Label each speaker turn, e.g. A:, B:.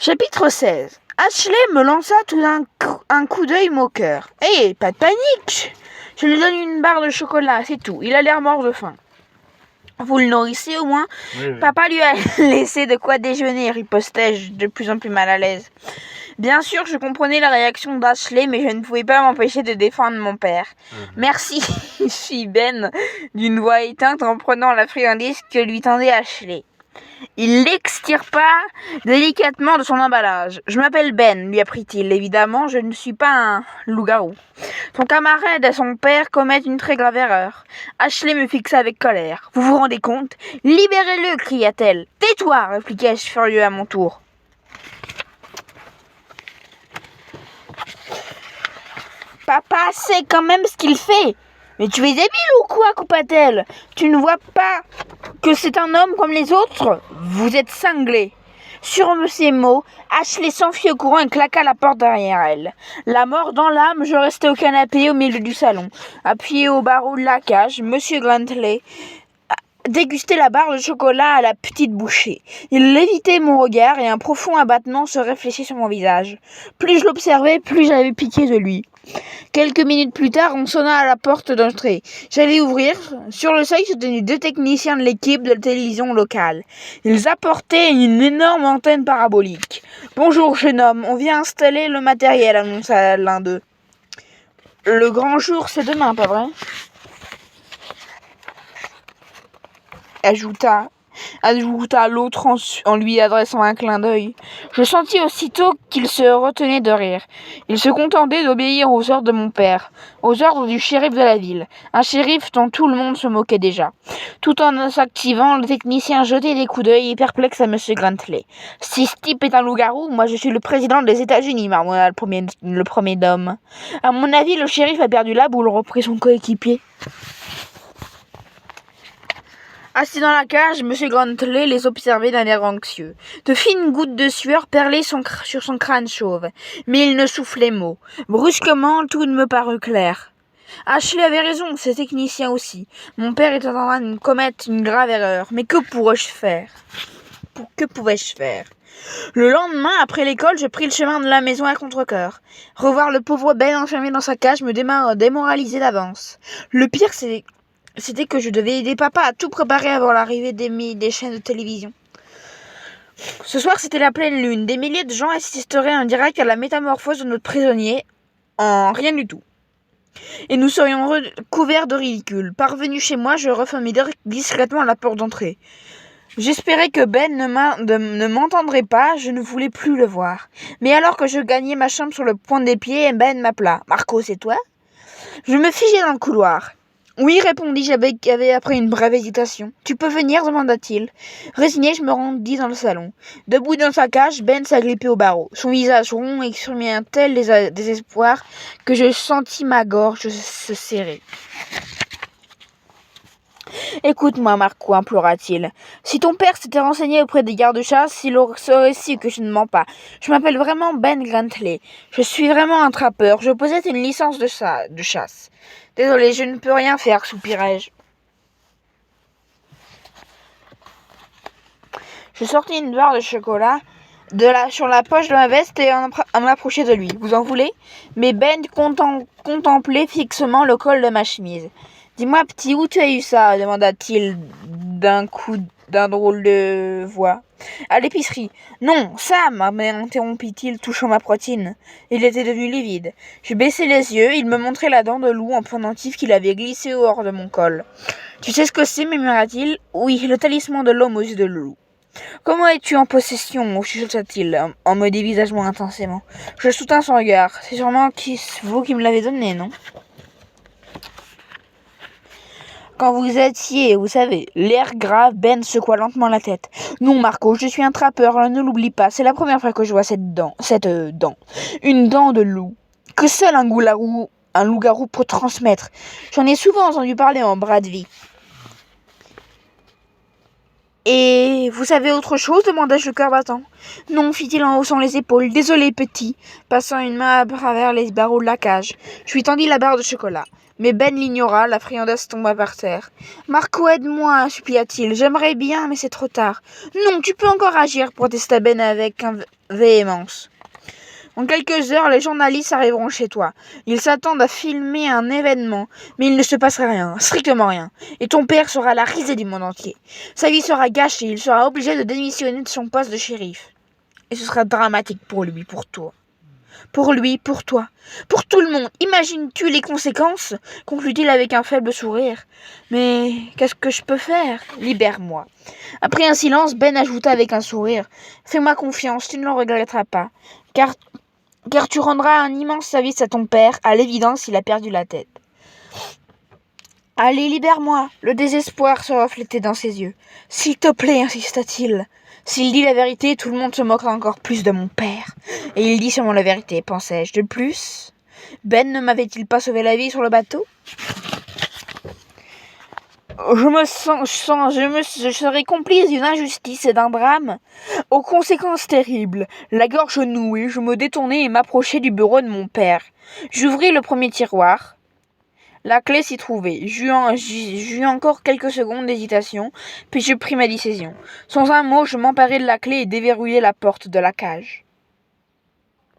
A: Chapitre 16. Ashley me lança tout un coup d'œil moqueur. « Hé, pas de panique! Je lui donne une barre de chocolat, c'est tout. Il a l'air mort de faim. » « Vous le nourrissez au moins ?»«
B: Oui.
A: Papa lui a laissé de quoi déjeuner, » ripostai-je, de plus en plus mal à l'aise. Bien sûr, je comprenais la réaction d'Ashley, mais je ne pouvais pas m'empêcher de défendre mon père. « Merci, » fit Ben d'une voix éteinte en prenant la friandise que lui tendait Ashley. Il l'extirpa délicatement de son emballage. « Je m'appelle Ben, lui apprit-il. Évidemment, je ne suis pas un loup-garou. Ton camarade et son père commettent une très grave erreur. » Ashley me fixa avec colère. « Vous vous rendez compte ? Libérez-le » cria-t-elle. « Tais-toi » répliquai-je furieux à mon tour. « Papa sait quand même ce qu'il fait. »« Mais tu es débile ou quoi ?» coupa-t-elle. « Tu ne vois pas que c'est un homme comme les autres ? Vous êtes cinglé. » Sur ces mots, Ashley s'enfuit au courant et claqua la porte derrière elle. La mort dans l'âme, je restais au canapé au milieu du salon, appuyé au barreau de la cage. Monsieur Grantley dégustait la barre de chocolat à la petite bouchée. Il évitait mon regard et un profond abattement se réfléchit sur mon visage. Plus je l'observais, plus j'avais pitié de lui. Quelques minutes plus tard, on sonna à la porte d'entrée. J'allais ouvrir. Sur le seuil se tenaient 2 techniciens de l'équipe de la télévision locale. Ils apportaient une énorme antenne parabolique. « Bonjour, jeune homme, on vient installer le matériel », annonça l'un d'eux. « Le grand jour, c'est demain, pas vrai ?» ajouta l'autre en lui adressant un clin d'œil. Je sentis aussitôt qu'il se retenait de rire. Il se contentait d'obéir aux ordres de mon père, aux ordres du shérif de la ville, un shérif dont tout le monde se moquait déjà. Tout en s'activant, le technicien jetait des coups d'œil perplexe à M. Grantley. « Si ce type est un loup-garou, moi je suis le président des États-Unis, » marmonna le premier d'homme. « À mon avis, le shérif a perdu la boule, » reprit son coéquipier. Assis dans la cage, M. Grantley les observait d'un air anxieux. De fines gouttes de sueur perlaient sur son crâne chauve, mais il ne soufflait mot. Brusquement, tout me parut clair. Ashley avait raison, ces techniciens aussi. Mon père était en train de commettre une grave erreur. Mais que pouvais-je faire ? Le lendemain, après l'école, je pris le chemin de la maison à contre-cœur. Revoir le pauvre Ben enfermé dans sa cage me démoralisait d'avance. Le pire, c'était que je devais aider papa à tout préparer avant l'arrivée des chaînes de télévision. Ce soir, c'était la pleine lune. Des milliers de gens assisteraient en direct à la métamorphose de notre prisonnier en rien du tout. Et nous serions couverts de ridicule. Parvenu chez moi, je refermai discrètement la porte d'entrée. J'espérais que Ben ne m'entendrait pas, je ne voulais plus le voir. Mais alors que je gagnais ma chambre sur le point des pieds, Ben m'appela. « Marco, c'est toi ?» Je me figeai dans le couloir. « Oui, répondis-je après une brève hésitation. « Tu peux venir ?» demanda-t-il. Résigné, je me rendis dans le salon. Debout dans sa cage, Ben s'agrippait au barreau. Son visage rond exprimait un tel désespoir que je sentis ma gorge se serrer. « Écoute-moi, Marco, » implora-t-il. « Si ton père s'était renseigné auprès des gardes-chasse, il aurait su que je ne mens pas. Je m'appelle vraiment Ben Grantley. Je suis vraiment un trappeur. Je possède une licence de chasse. Désolé, je ne peux rien faire, soupirai-je. » Je sortis une barre de chocolat sur la poche de ma veste et on m'approchait de lui. « Vous en voulez ?» Mais Ben contemplait fixement le col de ma chemise. « Dis-moi, petit, où tu as eu ça ?» demanda-t-il d'un drôle de voix. « À l'épicerie. »« Non, ça !» m'interrompit-il, touchant ma poitrine. Il était devenu livide. Je baissai les yeux, il me montrait la dent de loup en pendentif qu'il avait glissée au hors de mon col. « Tu sais ce que c'est ?» murmura-t-il. « Oui, le talisman de l'homme aux yeux de loup. »« Comment es-tu en possession ?» chuchota-t-il, en me dévisageant intensément. Je soutins son regard. « C'est sûrement vous qui me l'avez donné, non ?» Quand vous étiez, vous savez, l'air grave, Ben secoua lentement la tête. « Non, Marco, je suis un trappeur, ne l'oublie pas, c'est la première fois que je vois cette dent. Une dent de loup. Que seul un loup-garou peut transmettre. J'en ai souvent entendu parler en bras de vie. » « Et vous savez autre chose ?» demandai-je le cœur battant. « Non, fit-il en haussant les épaules. Désolé, petit. » Passant une main à travers les barreaux de la cage. Je lui tendis la barre de chocolat. Mais Ben l'ignora, la friandaise tomba par terre. « Marco, aide-moi » supplia-t-il. « J'aimerais bien, mais c'est trop tard. »« Non, tu peux encore agir » protesta Ben avec véhémence. « En quelques heures, les journalistes arriveront chez toi. Ils s'attendent à filmer un événement, mais il ne se passera rien, strictement rien. Et ton père sera la risée du monde entier. Sa vie sera gâchée, il sera obligé de démissionner de son poste de shérif. Et ce sera dramatique pour lui, pour toi. Pour lui, pour toi, pour tout le monde. Imagines-tu les conséquences » conclut-il avec un faible sourire. « Mais qu'est-ce que je peux faire ? Libère-moi. » Après un silence, Ben ajouta avec un sourire. « Fais-moi confiance, tu ne le regretteras pas. Car tu rendras un immense service à ton père. À l'évidence, il a perdu la tête. » « Allez, libère-moi » Le désespoir se reflétait dans ses yeux. « S'il te plaît, insista-t-il. S'il dit la vérité, tout le monde se moquera encore plus de mon père. Et il dit sûrement la vérité, pensai-je. De plus, Ben ne m'avait-il pas sauvé la vie sur le bateau ? Je serais complice d'une injustice et d'un drame aux conséquences terribles. La gorge nouée, je me détournai et m'approchai du bureau de mon père. J'ouvris le premier tiroir. La clé s'y trouvait. J'eus encore quelques secondes d'hésitation, puis je pris ma décision. Sans un mot, je m'emparai de la clé et déverrouillai la porte de la cage.